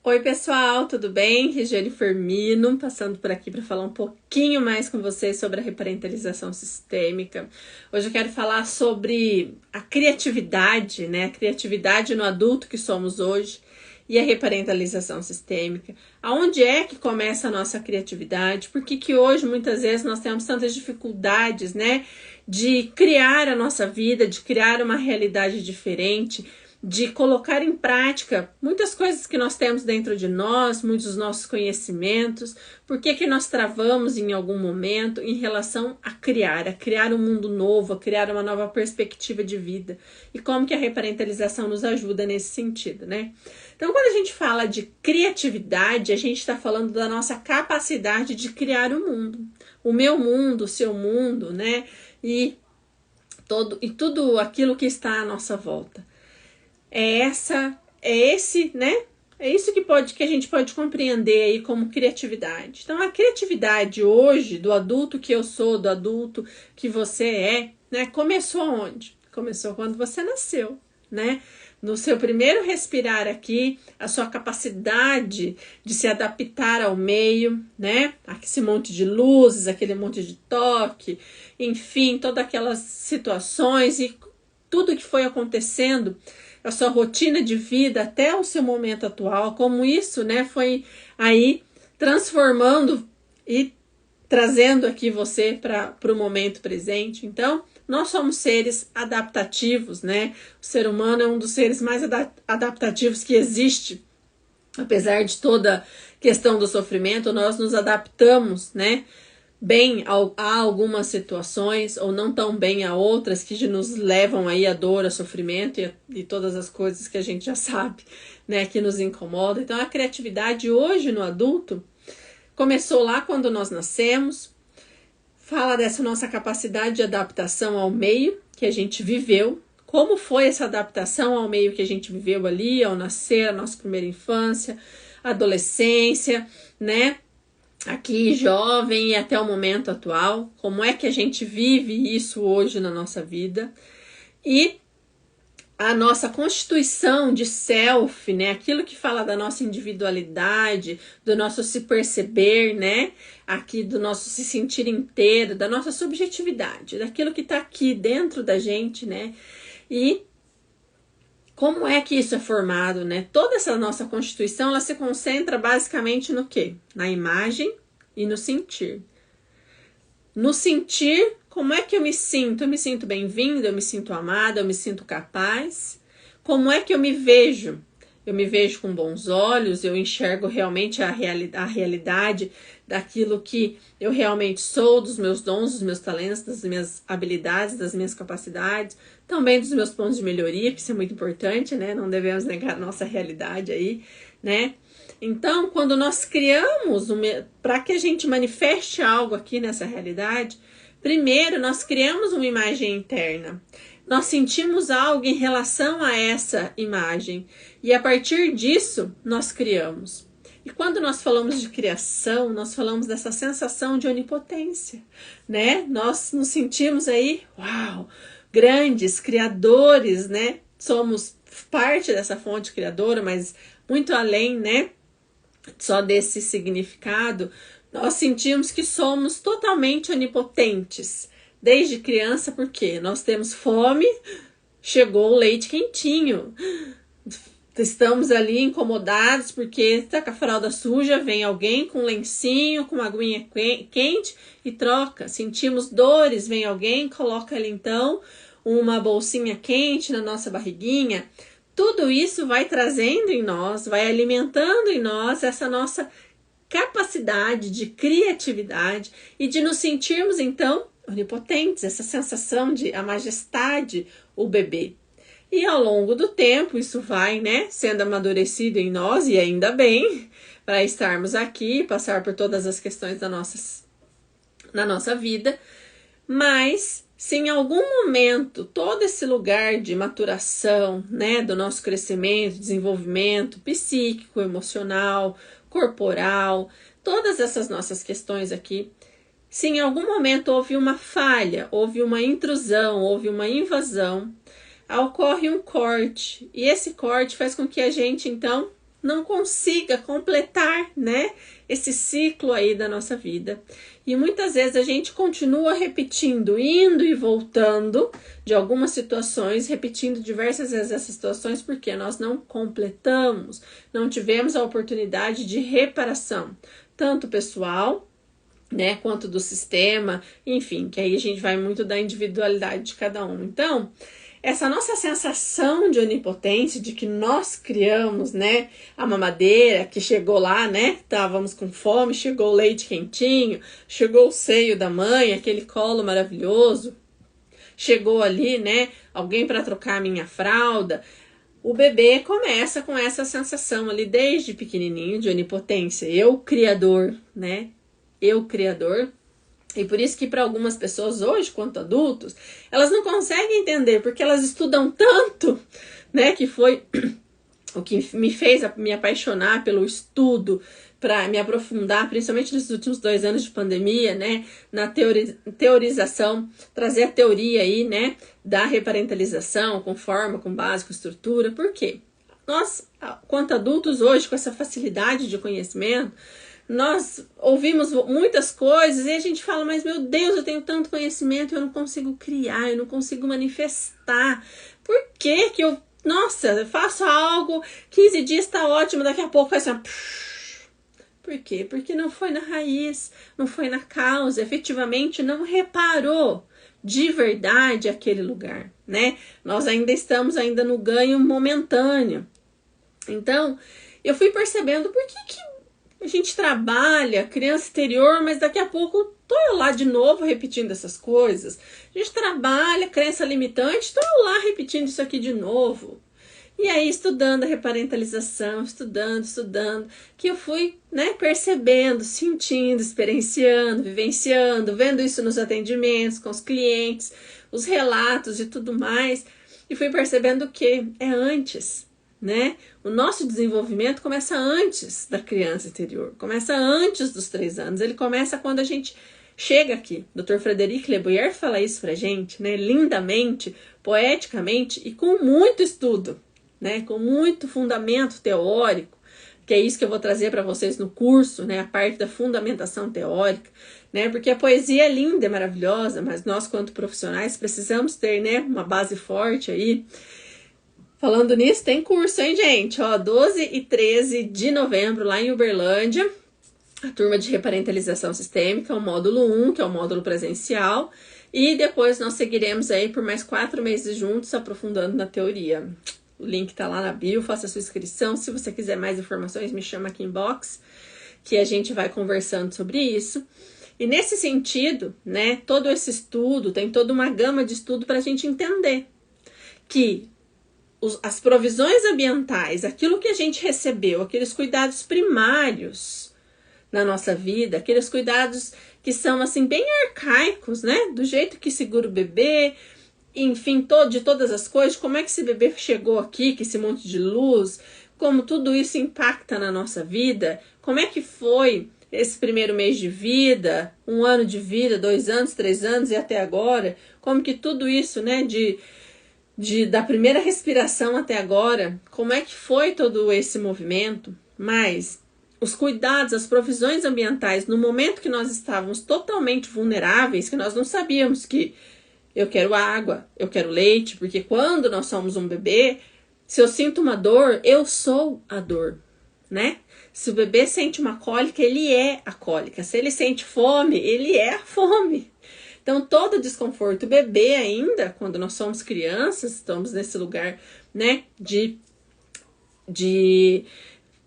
Oi pessoal, tudo bem? Regiane Firmino, passando por aqui para falar um pouquinho mais com vocês sobre a reparentalização sistêmica. Hoje eu quero falar sobre a criatividade, né? A criatividade no adulto que somos hoje e a reparentalização sistêmica. Aonde é que começa a nossa criatividade? Por que hoje muitas vezes nós temos tantas dificuldades, né? De criar a nossa vida, de criar uma realidade diferente, de colocar em prática muitas coisas que nós temos dentro de nós, muitos dos nossos conhecimentos. Por que nós travamos em algum momento em relação a criar um mundo novo, a criar uma nova perspectiva de vida? E como que a reparentalização nos ajuda nesse sentido, né? Então, quando a gente fala de criatividade, a gente está falando da nossa capacidade de criar o mundo. O meu mundo, o seu mundo, né? E tudo aquilo que está à nossa volta. É isso que a gente pode compreender aí como criatividade. Então, a criatividade hoje, do adulto que eu sou, do adulto que você é, né? Começou onde? Começou quando você nasceu, né? No seu primeiro respirar aqui, a sua capacidade de se adaptar ao meio, né? Esse monte de luzes, aquele monte de toque, enfim, todas aquelas situações e tudo que foi acontecendo, a sua rotina de vida até o seu momento atual, como isso, né, foi aí transformando e trazendo aqui você para o momento presente. Então, nós somos seres adaptativos, né? O ser humano é um dos seres mais adaptativos que existe. Apesar de toda a questão do sofrimento, nós nos adaptamos, né? Bem a algumas situações ou não tão bem a outras que nos levam aí a dor, a sofrimento e todas as coisas que a gente já sabe, né, que nos incomodam. Então a criatividade hoje no adulto começou lá quando nós nascemos, fala dessa nossa capacidade de adaptação ao meio que a gente viveu, como foi essa adaptação ao meio que a gente viveu ali, ao nascer, a nossa primeira infância, adolescência, né? Aqui jovem e até o momento atual, como é que a gente vive isso hoje na nossa vida e a nossa constituição de self, né, aquilo que fala da nossa individualidade, do nosso se perceber, né, aqui do nosso se sentir inteiro, da nossa subjetividade, daquilo que está aqui dentro da gente, né, e como é que isso é formado, né? Toda essa nossa constituição, ela se concentra basicamente no quê? Na imagem e no sentir. No sentir, como é que eu me sinto? Eu me sinto bem-vinda, eu me sinto amada, eu me sinto capaz. Como é que eu me vejo? Eu me vejo com bons olhos, eu enxergo realmente a realidade daquilo que eu realmente sou, dos meus dons, dos meus talentos, das minhas habilidades, das minhas capacidades, também dos meus pontos de melhoria, que isso é muito importante, né? Não devemos negar a nossa realidade aí, né? Então, quando nós criamos, para que a gente manifeste algo aqui nessa realidade, primeiro nós criamos uma imagem interna. Nós sentimos algo em relação a essa imagem e a partir disso nós criamos. E quando nós falamos de criação, nós falamos dessa sensação de onipotência, né? Nós nos sentimos aí, uau, grandes criadores, né? Somos parte dessa fonte criadora, mas muito além, né? Só desse significado, nós sentimos que somos totalmente onipotentes. Desde criança, porque nós temos fome, chegou o leite quentinho. Estamos ali incomodados porque está com a fralda suja, vem alguém com um lencinho, com uma aguinha quente e troca. Sentimos dores, vem alguém, coloca ali então uma bolsinha quente na nossa barriguinha. Tudo isso vai trazendo em nós, vai alimentando em nós essa nossa capacidade de criatividade e de nos sentirmos então onipotentes, essa sensação de a majestade, o bebê. E ao longo do tempo isso vai, né, sendo amadurecido em nós e ainda bem para estarmos aqui, passar por todas as questões na nossa vida, mas se em algum momento todo esse lugar de maturação, né, do nosso crescimento, desenvolvimento psíquico, emocional, corporal, todas essas nossas questões aqui, se em algum momento houve uma falha, houve uma intrusão, houve uma invasão, ocorre um corte. E esse corte faz com que a gente, então, não consiga completar, né, esse ciclo aí da nossa vida. E muitas vezes a gente continua repetindo, indo e voltando de algumas situações, repetindo diversas vezes essas situações, porque nós não completamos, não tivemos a oportunidade de reparação, tanto pessoal, né, quanto do sistema, enfim, que aí a gente vai muito da individualidade de cada um. Então, essa nossa sensação de onipotência, de que nós criamos, né, a mamadeira, que chegou lá, né, estávamos com fome, chegou o leite quentinho, chegou o seio da mãe, aquele colo maravilhoso, chegou ali, né, alguém para trocar a minha fralda. O bebê começa com essa sensação ali desde pequenininho de onipotência, eu criador, né, eu criador. E por isso que para algumas pessoas hoje, quanto adultos, elas não conseguem entender, porque elas estudam tanto, né, que foi o que me fez me apaixonar pelo estudo, para me aprofundar, principalmente nesses últimos 2 anos de pandemia, né, na teorização, trazer a teoria aí, né, da reparentalização, com forma, com base, com estrutura. Por quê? Nós, quanto adultos hoje, com essa facilidade de conhecimento, nós ouvimos muitas coisas e a gente fala, mas meu Deus, eu tenho tanto conhecimento, eu não consigo criar, eu não consigo manifestar. Por que que eu, nossa, eu faço algo, 15 dias tá ótimo, daqui a pouco faz assim, por quê? Porque não foi na raiz, não foi na causa, efetivamente não reparou de verdade aquele lugar, né? Nós ainda estamos no ganho momentâneo. Então, eu fui percebendo por que a gente trabalha criança interior, mas daqui a pouco tô eu lá de novo repetindo essas coisas. A gente trabalha crença limitante, tô eu lá repetindo isso aqui de novo. E aí, estudando a reparentalização, estudando, que eu fui, né, percebendo, sentindo, experienciando, vivenciando, vendo isso nos atendimentos, com os clientes, os relatos e tudo mais. E fui percebendo que é antes, né? O nosso desenvolvimento começa antes da criança interior, começa antes dos 3 anos, ele começa quando a gente chega aqui. Dr. Frederic Leboyer fala isso pra gente, né, lindamente, poeticamente e com muito estudo, né, com muito fundamento teórico, que é isso que eu vou trazer para vocês no curso, né, a parte da fundamentação teórica, né, porque a poesia é linda, é maravilhosa, mas nós, quanto profissionais, precisamos ter, né, uma base forte aí. Falando nisso, tem curso, hein, gente? Ó, 12 e 13 de novembro, lá em Uberlândia, a turma de reparentalização sistêmica, o módulo 1, que é o módulo presencial, e depois nós seguiremos aí por mais 4 meses juntos, aprofundando na teoria. O link tá lá na bio, faça a sua inscrição. Se você quiser mais informações, me chama aqui em box, que a gente vai conversando sobre isso. E nesse sentido, né, todo esse estudo, tem toda uma gama de estudo para a gente entender que as provisões ambientais, aquilo que a gente recebeu, aqueles cuidados primários na nossa vida, aqueles cuidados que são assim bem arcaicos, né? Do jeito que segura o bebê, enfim, de todas as coisas, como é que esse bebê chegou aqui, que esse monte de luz, como tudo isso impacta na nossa vida, como é que foi esse primeiro mês de vida, 1 ano de vida, 2 anos, 3 anos e até agora, como que tudo isso, né, da primeira respiração até agora, como é que foi todo esse movimento, mas os cuidados, as provisões ambientais, no momento que nós estávamos totalmente vulneráveis, que nós não sabíamos que eu quero água, eu quero leite, porque quando nós somos um bebê, se eu sinto uma dor, eu sou a dor, né? Se o bebê sente uma cólica, ele é a cólica. Se ele sente fome, ele é a fome. Então, todo desconforto, o bebê ainda, quando nós somos crianças, estamos nesse lugar, né, de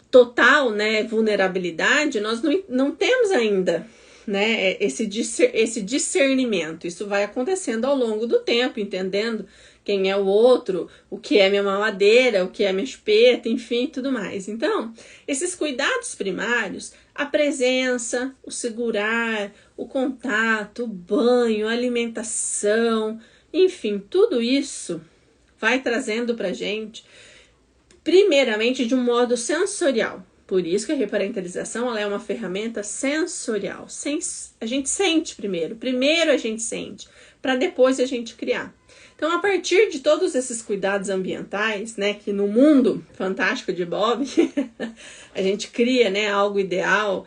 total, né, vulnerabilidade, nós não temos ainda, né, esse discernimento. Isso vai acontecendo ao longo do tempo, entendendo quem é o outro, o que é minha mamadeira, o que é minha chupeta, enfim, tudo mais. Então, esses cuidados primários, a presença, o segurar, o contato, o banho, a alimentação, enfim, tudo isso vai trazendo pra gente, primeiramente, de um modo sensorial. Por isso que a reparentalização ela é uma ferramenta sensorial. A gente sente primeiro a gente sente, para depois a gente criar. Então, a partir de todos esses cuidados ambientais, né, que no mundo fantástico de Bob, a gente cria, né, algo ideal,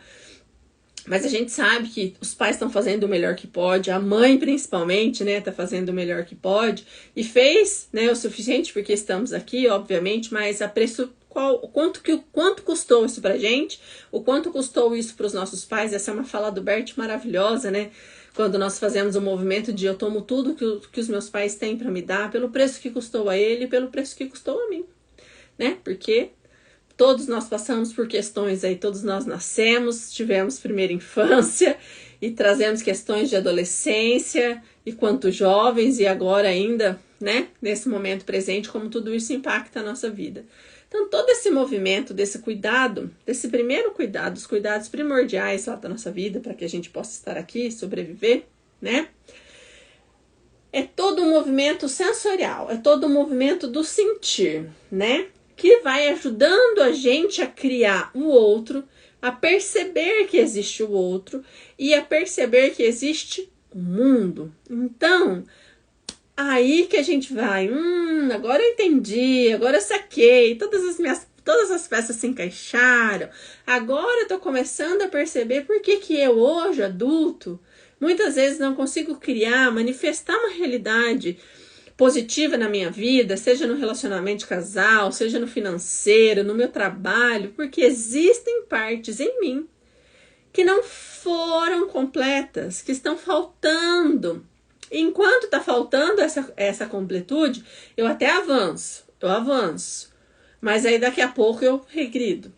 mas a gente sabe que os pais estão fazendo o melhor que pode, a mãe principalmente, né, tá fazendo o melhor que pode, e fez, né, o suficiente porque estamos aqui, obviamente, mas a preço o quanto custou isso pra gente, o quanto custou isso para os nossos pais. Essa é uma fala do Bert maravilhosa, né? Quando nós fazemos o movimento de eu tomo tudo que os meus pais têm para me dar, pelo preço que custou a ele, pelo preço que custou a mim, né? Porque todos nós passamos por questões aí, todos nós nascemos, tivemos primeira infância e trazemos questões de adolescência e quanto jovens e agora ainda, né? Nesse momento presente, como tudo isso impacta a nossa vida. Então, todo esse movimento desse cuidado, desse primeiro cuidado, os cuidados primordiais lá da nossa vida, para que a gente possa estar aqui, sobreviver, né? É todo um movimento sensorial, é todo um movimento do sentir, né? Que vai ajudando a gente a criar o outro, a perceber que existe o outro e a perceber que existe o mundo. Então, aí que a gente vai, agora eu entendi, agora eu saquei, todas as peças se encaixaram, agora eu tô começando a perceber por que eu hoje, adulto, muitas vezes não consigo manifestar uma realidade positiva na minha vida, seja no relacionamento de casal, seja no financeiro, no meu trabalho, porque existem partes em mim que não foram completas, que estão faltando. Enquanto está faltando essa completude, eu até avanço, mas aí daqui a pouco eu regrido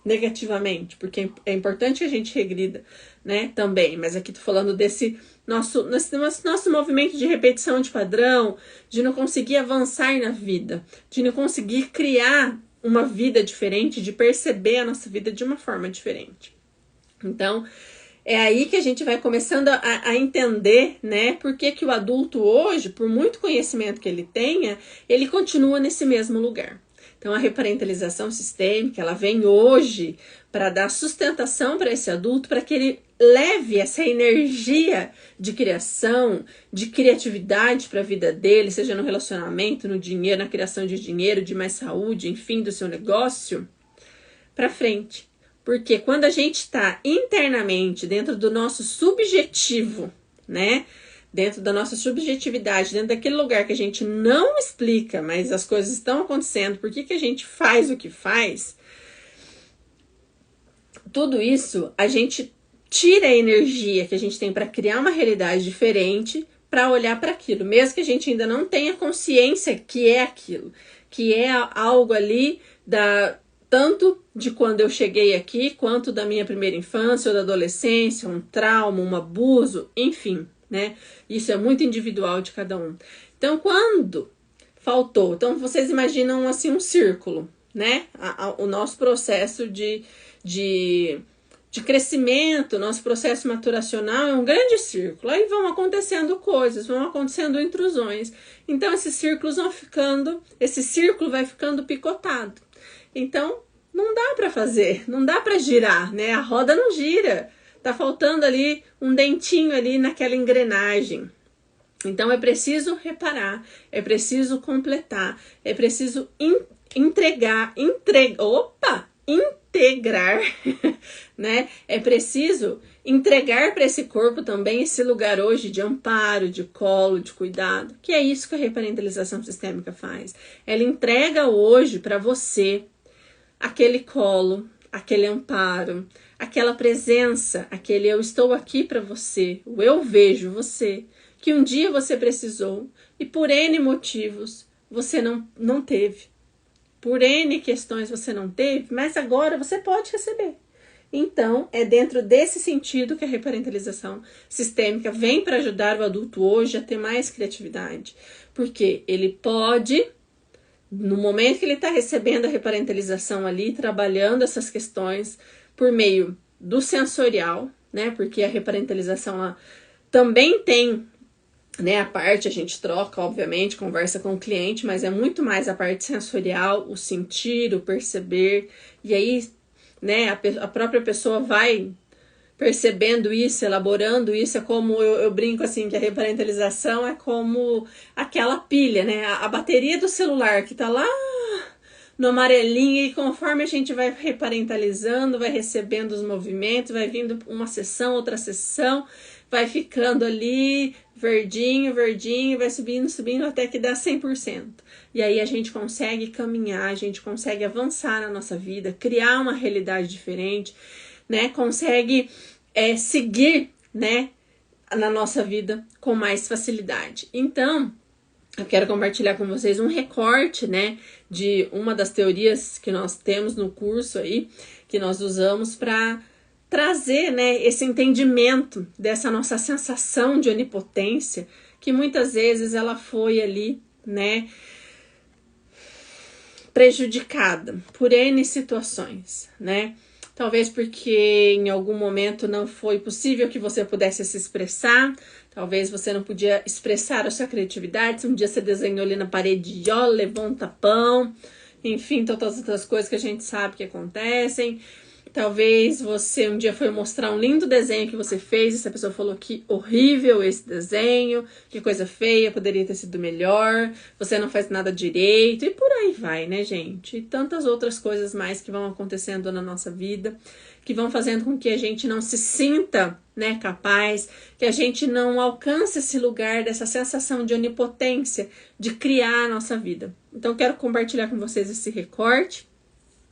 negativamente, porque é importante que a gente regrida, né, também, mas aqui tô falando desse nosso movimento de repetição de padrão, de não conseguir avançar na vida, de não conseguir criar uma vida diferente, de perceber a nossa vida de uma forma diferente. Então, é aí que a gente vai começando a entender, né, por que o adulto hoje, por muito conhecimento que ele tenha, ele continua nesse mesmo lugar. Então, a reparentalização sistêmica, ela vem hoje para dar sustentação para esse adulto, para que ele leve essa energia de criação, de criatividade para a vida dele, seja no relacionamento, no dinheiro, na criação de dinheiro, de mais saúde, enfim, do seu negócio, para frente. Porque quando a gente está internamente, dentro do nosso subjetivo, né? Dentro da nossa subjetividade, dentro daquele lugar que a gente não explica, mas as coisas estão acontecendo, por que a gente faz o que faz, tudo isso, a gente tira a energia que a gente tem para criar uma realidade diferente, para olhar para aquilo, mesmo que a gente ainda não tenha consciência que é aquilo, que é algo ali tanto de quando eu cheguei aqui, quanto da minha primeira infância ou da adolescência, um trauma, um abuso, enfim, né? Isso é muito individual de cada um. Então, quando faltou, então vocês imaginam assim um círculo, né? O nosso processo de crescimento, nosso processo maturacional é um grande círculo. Aí vão acontecendo coisas, vão acontecendo intrusões. Então, esse círculo vai ficando picotado. Então, não dá para fazer, não dá para girar, né? A roda não gira. Tá faltando ali um dentinho ali naquela engrenagem. Então, é preciso reparar, é preciso completar, é preciso integrar, né? É preciso entregar para esse corpo também esse lugar hoje de amparo, de colo, de cuidado, que é isso que a reparentalização sistêmica faz. Ela entrega hoje para você aquele colo, aquele amparo, aquela presença, aquele eu estou aqui para você, o eu vejo você, que um dia você precisou e por N motivos você não teve. Por N questões você não teve, mas agora você pode receber. Então, é dentro desse sentido que a reparentalização sistêmica vem para ajudar o adulto hoje a ter mais criatividade. Porque ele pode, no momento que ele está recebendo a reparentalização ali, trabalhando essas questões por meio do sensorial, né? Porque a reparentalização ela também tem, né, a parte, a gente troca, obviamente, conversa com o cliente, mas é muito mais a parte sensorial, o sentir, o perceber, e aí, né, a própria pessoa vai percebendo isso, elaborando isso. É como eu brinco assim, que a reparentalização é como aquela pilha, né? A bateria do celular que tá lá no amarelinho, e conforme a gente vai reparentalizando, vai recebendo os movimentos, vai vindo uma sessão, outra sessão, vai ficando ali verdinho, verdinho, vai subindo, subindo até que dá 100%. E aí a gente consegue caminhar, a gente consegue avançar na nossa vida, criar uma realidade diferente, né? Consegue seguir, né, na nossa vida com mais facilidade. Então, eu quero compartilhar com vocês um recorte, né, de uma das teorias que nós temos no curso aí, que nós usamos para trazer, né, esse entendimento dessa nossa sensação de onipotência, que muitas vezes ela foi ali, né, prejudicada por N situações, né? Talvez porque em algum momento não foi possível que você pudesse se expressar. Talvez você não podia expressar a sua criatividade. Se um dia você desenhou ali na parede e levou um tapão. Enfim, todas as outras coisas que a gente sabe que acontecem. Talvez você um dia foi mostrar um lindo desenho que você fez e essa pessoa falou que horrível esse desenho, que coisa feia, poderia ter sido melhor, você não faz nada direito e por aí vai, né, gente? E tantas outras coisas mais que vão acontecendo na nossa vida, que vão fazendo com que a gente não se sinta, né, capaz, que a gente não alcance esse lugar dessa sensação de onipotência, de criar a nossa vida. Então, quero compartilhar com vocês esse recorte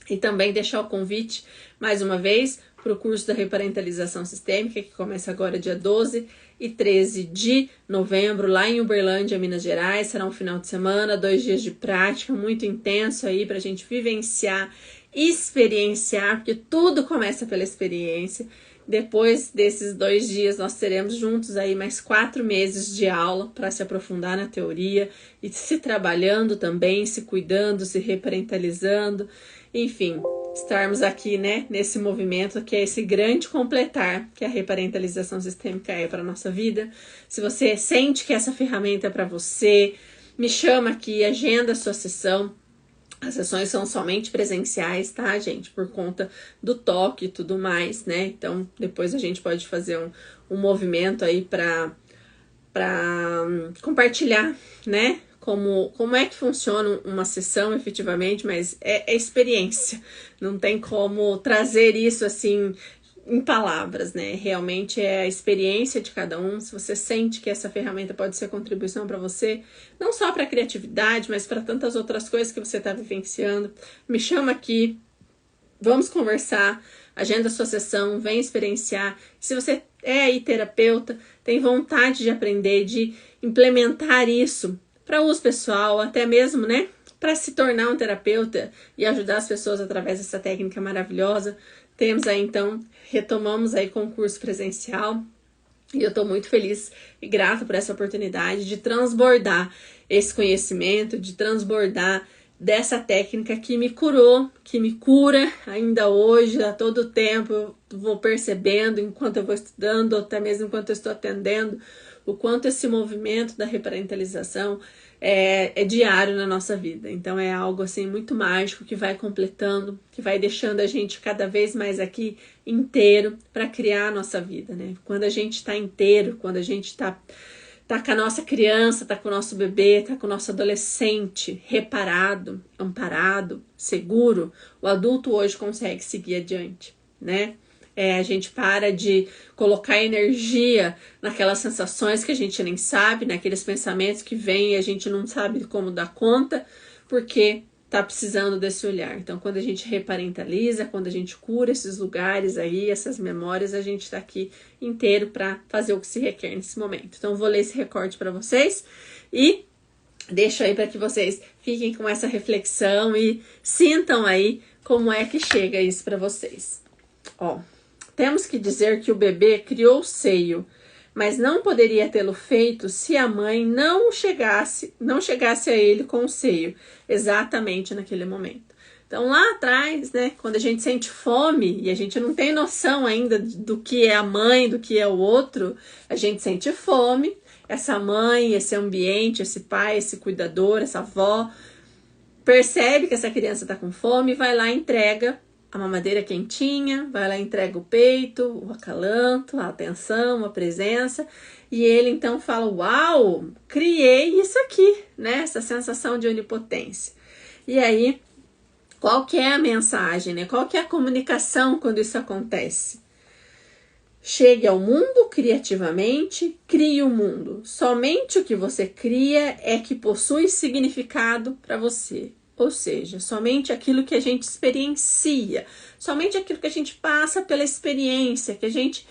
e também deixar o convite, mais uma vez, para o curso da reparentalização sistêmica, que começa agora dia 12 e 13 de novembro, lá em Uberlândia, Minas Gerais. Será um final de semana, 2 dias de prática, muito intenso aí para a gente vivenciar, experienciar, porque tudo começa pela experiência. Depois desses 2 dias, nós teremos juntos aí mais 4 meses de aula para se aprofundar na teoria e se trabalhando também, se cuidando, se reparentalizando. Enfim, estarmos aqui, né, nesse movimento que é esse grande completar que a reparentalização sistêmica é para a nossa vida. Se você sente que essa ferramenta é para você, me chama aqui, agenda a sua sessão. As sessões são somente presenciais, tá, gente? Por conta do toque e tudo mais, né? Então, depois a gente pode fazer um movimento aí para compartilhar, né? Como é que funciona uma sessão efetivamente, mas é experiência. Não tem como trazer isso assim em palavras, né? Realmente é a experiência de cada um. Se você sente que essa ferramenta pode ser contribuição para você, não só para a criatividade, mas para tantas outras coisas que você está vivenciando, me chama aqui, vamos conversar, agenda a sua sessão, vem experienciar. Se você é aí terapeuta, tem vontade de aprender, de implementar isso para uso pessoal, até mesmo, né, para se tornar um terapeuta e ajudar as pessoas através dessa técnica maravilhosa. Temos aí, então, retomamos aí com o curso presencial e eu estou muito feliz e grata por essa oportunidade de transbordar esse conhecimento, de transbordar dessa técnica que me curou, que me cura ainda hoje, a todo tempo eu vou percebendo enquanto eu vou estudando, até mesmo enquanto eu estou atendendo, o quanto esse movimento da reparentalização é diário na nossa vida. Então é algo assim muito mágico que vai completando, que vai deixando a gente cada vez mais aqui inteiro para criar a nossa vida, né? Quando a gente está inteiro, quando a gente tá com a nossa criança, tá com o nosso bebê, tá com o nosso adolescente reparado, amparado, seguro, o adulto hoje consegue seguir adiante, né? A gente para de colocar energia naquelas sensações que a gente nem sabe, naqueles pensamentos que vêm e a gente não sabe como dar conta, porque tá precisando desse olhar. Então, quando a gente reparentaliza, quando a gente cura esses lugares aí, essas memórias, a gente tá aqui inteiro para fazer o que se requer nesse momento. Então, vou ler esse recorte para vocês e deixo aí para que vocês fiquem com essa reflexão e sintam aí como é que chega isso para vocês. Ó, temos que dizer que o bebê criou o seio, mas não poderia tê-lo feito se a mãe não chegasse a ele com o seio, exatamente naquele momento. Então lá atrás, né, quando a gente sente fome e a gente não tem noção ainda do que é a mãe, do que é o outro, a gente sente fome, essa mãe, esse ambiente, esse pai, esse cuidador, essa avó, percebe que essa criança está com fome, vai lá e entrega a mamadeira quentinha, vai lá, entrega o peito, o acalanto, a atenção, a presença, e ele então fala, uau, criei isso aqui, né? Essa sensação de onipotência. E aí, qual que é a mensagem, né? Qual que é a comunicação quando isso acontece? Chegue ao mundo criativamente, crie o mundo. Somente o que você cria é que possui significado para você. Ou seja, somente aquilo que a gente experiencia, somente aquilo que a gente passa pela experiência, que a gente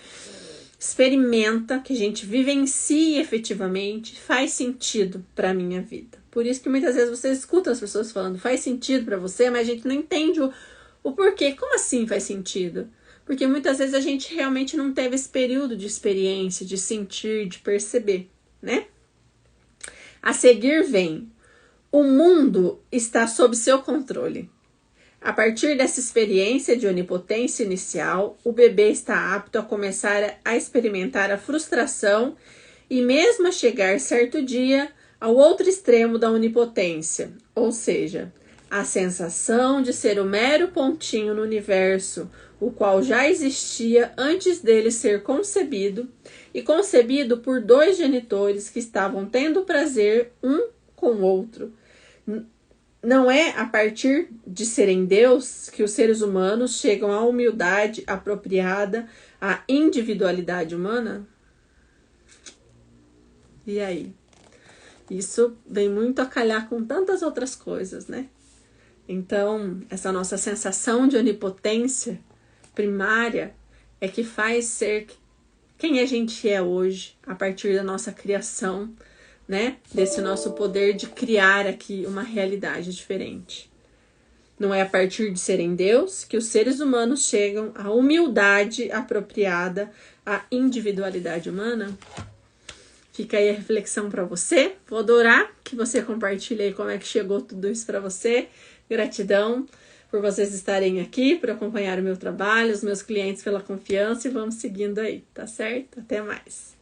experimenta, que a gente vivencia efetivamente, faz sentido para a minha vida. Por isso que muitas vezes você escuta as pessoas falando, faz sentido para você, mas a gente não entende o porquê. Como assim faz sentido? Porque muitas vezes a gente realmente não teve esse período de experiência, de sentir, de perceber, né? A seguir vem: o mundo está sob seu controle. A partir dessa experiência de onipotência inicial, o bebê está apto a começar a experimentar a frustração e mesmo a chegar certo dia ao outro extremo da onipotência, ou seja, a sensação de ser o mero pontinho no universo, o qual já existia antes dele ser concebido, e concebido por dois genitores que estavam tendo prazer um com o outro. Não é a partir de serem Deus que os seres humanos chegam à humildade apropriada, à individualidade humana? E aí? Isso vem muito a calhar com tantas outras coisas, né? Então, essa nossa sensação de onipotência primária é que faz ser quem a gente é hoje, a partir da nossa criação, né? Desse nosso poder de criar aqui uma realidade diferente. Não é a partir de serem Deus que os seres humanos chegam à humildade apropriada, à individualidade humana? Fica aí a reflexão para você. Vou adorar que você compartilhe aí como é que chegou tudo isso para você. Gratidão por vocês estarem aqui, por acompanhar o meu trabalho, os meus clientes pela confiança, e vamos seguindo aí, tá certo? Até mais!